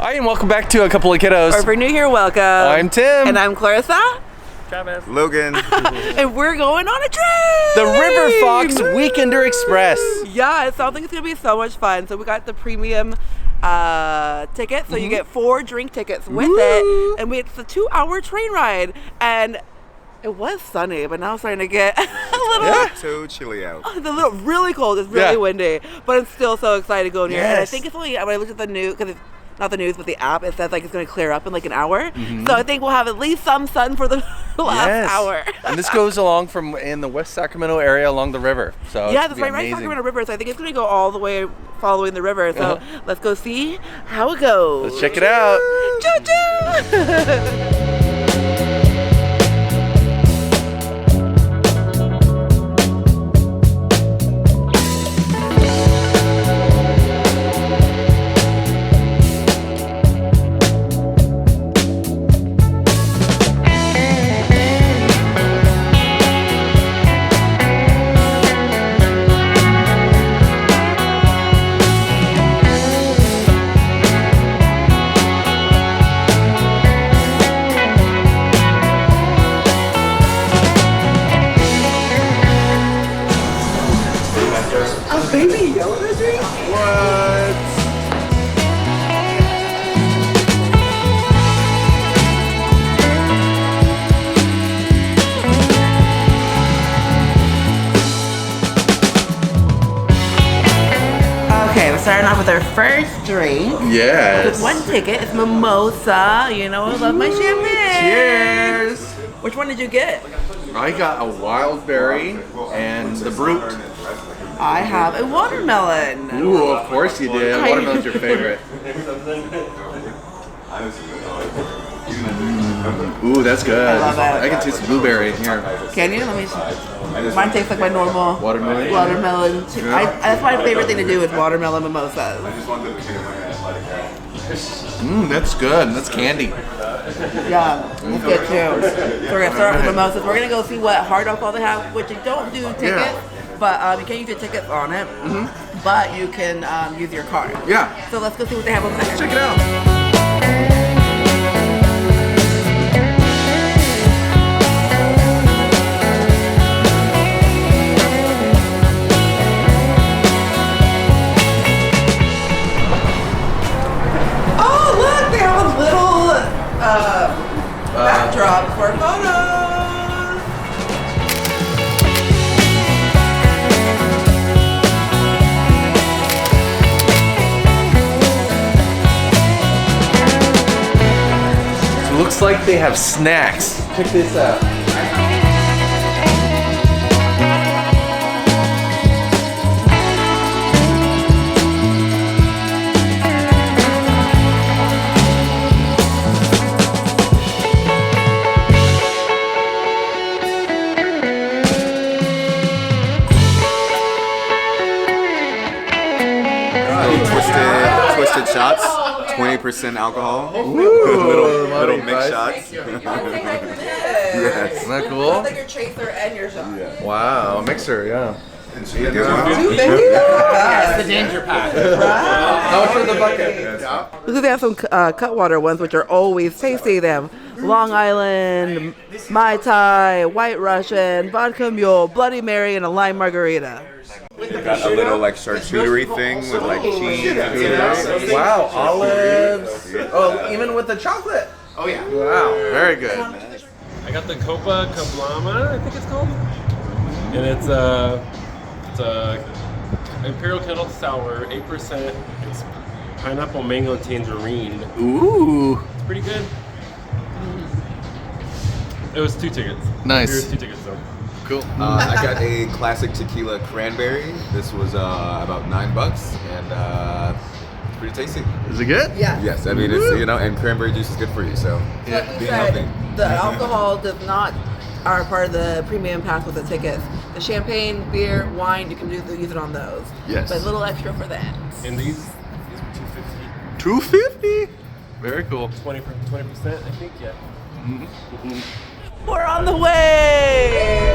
Hi, and welcome back to A Couple of Kiddos. Or if you're new here, welcome. I'm Tim. And I'm Clarissa. Travis. Logan. And we're going on a trip! The River Fox Weekender Express. Yeah, it sounds like it's going to be so much fun. So we got the premium ticket. So you get 4 drink tickets with it. And it's a 2-hour train ride. And it was sunny, but now it's starting to get a little so chilly out. Really cold. It's really windy. But I'm still so excited going here. And I think it's only, when I looked at the news, because it's not the news, but the app, it says like it's going to clear up in like an hour. So I think we'll have at least some sun for the last hour. And this goes along from in the West Sacramento area along the river. So yeah, that's right Sacramento River. So I think it's going to go all the way following the river. So let's go see how it goes. Let's check it out. Choo-choo! Baby Yoda drink? What? Okay, we're starting off with our first drink. Yes. With 1 ticket. It's mimosa. You know I love my champagne. Cheers. Which one did you get? I got a wild berry and the brute. I have a watermelon. Ooh, of course you did. Watermelon's your favorite. Ooh, that's good. I love it. I can taste the blueberry here. Can you? Let me. Mine tastes like my normal Watermelon? Watermelon. That's my favorite thing to do is watermelon mimosas. That's good. That's candy. Yeah, it's good too. So we're gonna start with mimosas. We're gonna go see what hard alcohol they have, which you don't do tickets, but you can't use your tickets on it. But you can use your card. Yeah. So let's go see what they have over there. Check it out. Backdrop for photos. So it looks like they have snacks. Check this out. Twisted shots, 20% alcohol. Ooh, little mixed shots. Yes. Isn't that cool? It's like your chaser and your shot. Yeah. Wow, a mixer, yeah. That's the danger pack. How much for the bucket? Because they have some Cutwater ones, which are always tasty. They have Long Island, Mai Tai, White Russian, Vodka Mule, Bloody Mary, and a lime margarita. Got a little like charcuterie thing with like cheese. Wow, olives. Oh, even with the chocolate. Oh yeah. Wow, very good. I got the Copa Cablama, I think it's called, and it's a Imperial Kettle Sour, 8%. It's pineapple mango tangerine. Ooh. It's pretty good. It was 2 tickets. Nice. It was 2 tickets though. Cool. I got a classic tequila cranberry. This was about $9, and it's pretty tasty. Is it good? Yeah. Yes, I mean it's and cranberry juice is good for you. So Like you being said, healthy. the alcohol does not are part of the premium pass with the tickets. The champagne, beer, wine, you can use it on those. Yes. But a little extra for that. And these were $2.50. $2.50. Very cool. 20%, I think, yeah. We're on the way!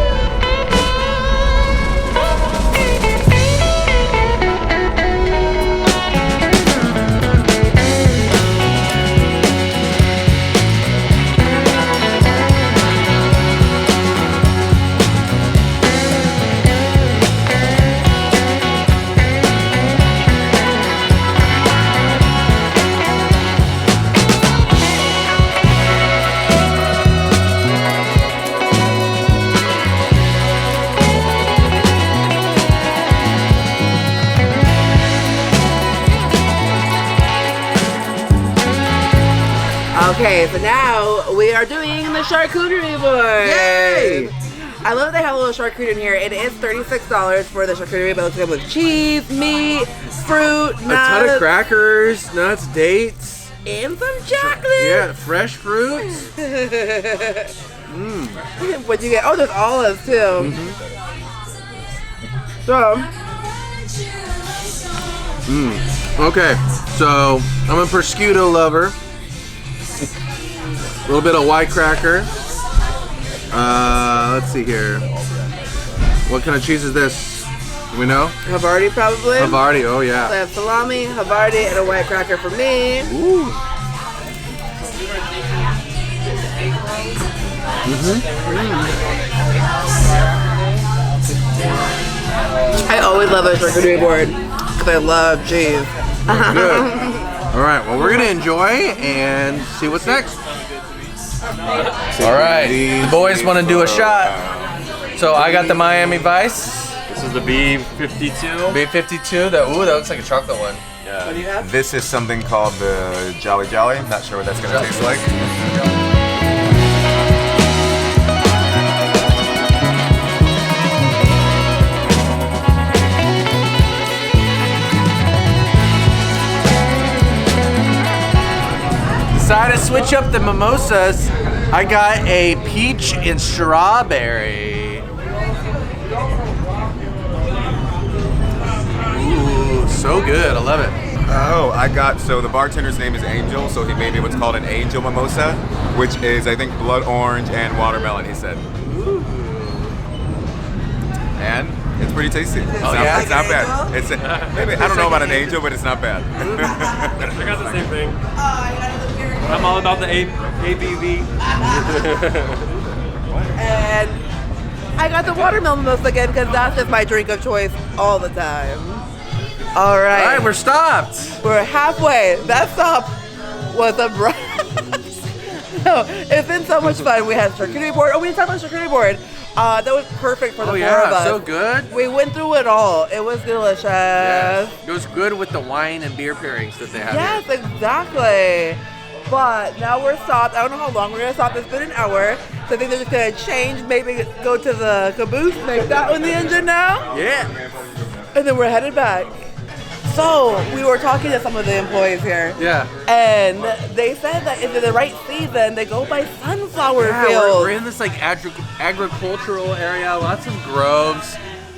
Okay, so now we are doing the charcuterie board. Yay! I love that they have a little charcuterie in here. It is $36 for the charcuterie, but it's good with cheese, meat, fruit, nuts. A ton of crackers, nuts, dates. And some chocolate. Yeah, fresh fruits. What'd you get? Oh, there's olives too. So, Okay, so I'm a prosciutto lover. A little bit of white cracker. Let's see here. What kind of cheese is this? Do we know? Havarti probably. Havarti, oh So I yeah. have salami, Havarti, and a white cracker for me. Ooh. I always love a charcuterie board because I love cheese. Good. All right, well, we're going to enjoy and see what's next. All right, the boys want to do a shot. So I got the Miami Vice. This is the B52. B52. That looks like a chocolate one. What do you have? This is something called the Jolly Jolly. Not sure what that's gonna taste like. Decided to switch up the mimosas. I got a peach and strawberry. Ooh, so good. I love it. Oh, so the bartender's name is Angel, so he made me what's called an angel mimosa, which is, I think, blood orange and watermelon, he said. And it's pretty tasty. It's not bad. It's maybe, I don't know about an angel, but it's not bad. I got the same thing. I'm all about the ABV. And I got the watermelon mimosa again because that's just my drink of choice all the time. All right. All right, we're stopped. We're halfway. That stop was a brush. No, it's been so much fun. We had charcuterie board. Oh, we didn't talk about charcuterie board. That was perfect for the four of us. So good. We went through it all. It was delicious. Yes. It was good with the wine and beer pairings that they have Yes, here. exactly. But now we're stopped. I don't know how long we're gonna stop. It's been an hour. So I think they're just gonna change, maybe go to the caboose, make that one the engine now. Yeah. And then we're headed back. So we were talking to some of the employees here. Yeah. And they said that in the right season, they go by sunflower Yeah, fields. we're in this like agricultural area, lots of groves,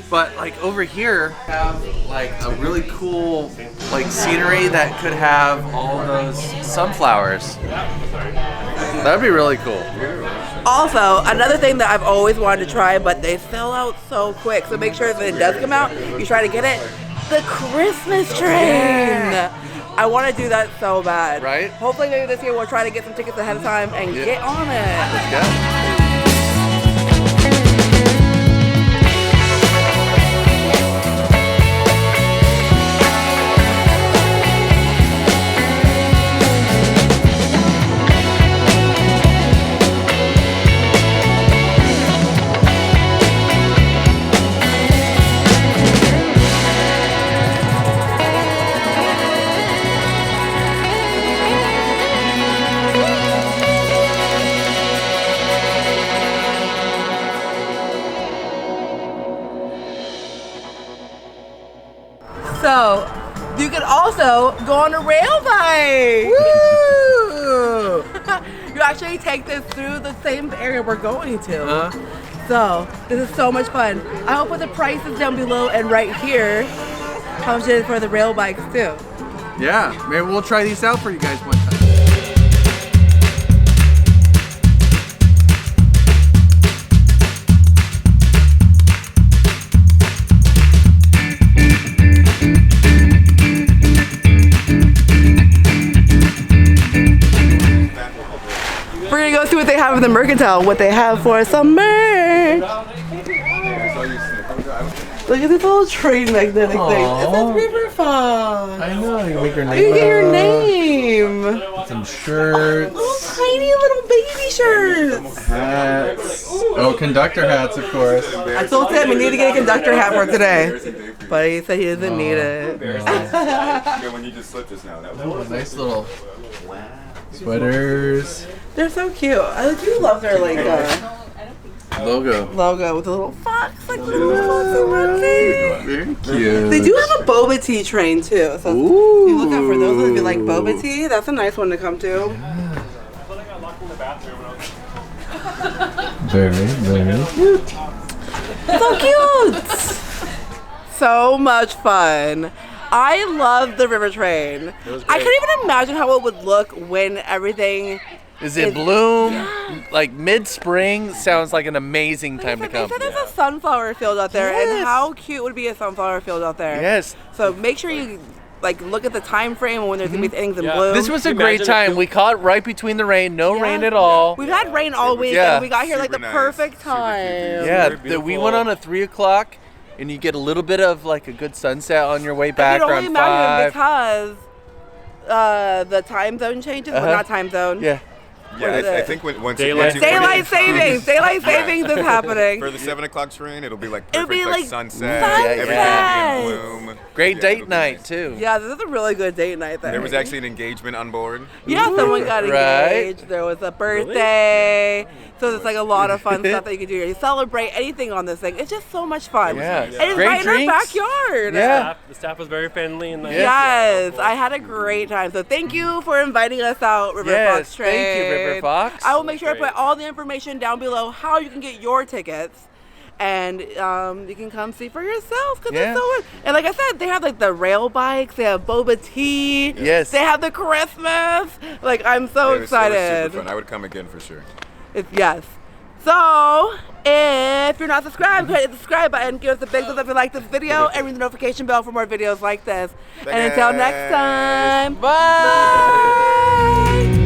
but like over here have like a really cool like scenery that could have all those sunflowers. That'd be really cool. Also, another thing that I've always wanted to try, but they sell out so quick. So make sure that it does come out, you try to get it. The Christmas train. I want to do that so bad. Right? Hopefully maybe this year we'll try to get some tickets ahead of time and get on it. Yeah. So, you can also go on a rail bike. Woo! You actually take this through the same area we're going to. So, this is so much fun. I will put the prices down below and right here how much it is for the rail bikes too. Yeah, maybe we'll try these out for you guys one time. We're gonna go see what they have in the Mercantile, what they have for summer. Look at this little train magnetic thing. It says River Fun. I know, you can make your You can get your name. Some shirts, Little tiny little baby shirts. hats. Oh, conductor hats, of course. I told him we need to get a conductor hat for today, but he said he doesn't need it. When you just slipped us now, that was Nice little Sweaters. They're so cute. I do love their like Logo. logo with the little fox, like the little fox and monkey. Very cute. They do have a boba tea train too. So if you look out for those if you like boba tea. That's a nice one to come to. I feel like I locked in the bathroom when I was Very, very cute. So cute. So much fun. I love the river train. was I great. couldn't even imagine how it would look when everything Is in bloom, like mid-spring. Sounds like an amazing time to They come. said there's a sunflower field out there, and Yes. how cute would be a sunflower field out there? Yes. So make sure you like look at the time frame when there's gonna be things in Yeah. bloom. This was a Imagine great if time. you- We caught it right between the rain. No Yeah. rain at all. We've had rain all week, Yeah. and we got here like the Super nice. perfect Super cute time. views. Yeah, Very we beautiful. went on at 3 o'clock, and you get a little bit of like a good sunset on your way back I can only around imagine 5. because the time zone changes. Well, not time zone. Yeah. Yeah, is I it? think once Daylight. you Daylight savings. Daylight savings is happening. For the 7 o'clock train, it'll be like It'll perfect, be like like sunset. sunset. Everything will be in bloom. Great Yeah, date it'll be night nice. too. Yeah, this is a really good date night there. There was actually an engagement on board. Yeah, someone got Right. engaged. There was a birthday. So there's like a lot of fun stuff that you can do. You celebrate anything on this thing. It's just so much fun. Yeah. And it's Great right in drinks. our backyard. Yeah. The staff was very friendly and nice. Yes, I had a great time. So thank you for inviting us out, River Yes, Fox Train. thank you, River Fox. I will make sure I Great. put all the information down below how you can get your tickets. And you can come see for yourself because Yeah. it's so good. And like I said, they have like the rail bikes, they have boba tea. Yes. They have the Christmas. Like I'm so It was excited. super fun. I would come again for sure. Yes. So, if you're not subscribed, go ahead and hit the subscribe button. Give us a big thumbs up if you like this video, and ring the notification bell for more videos like this. And until next time, Bye. bye.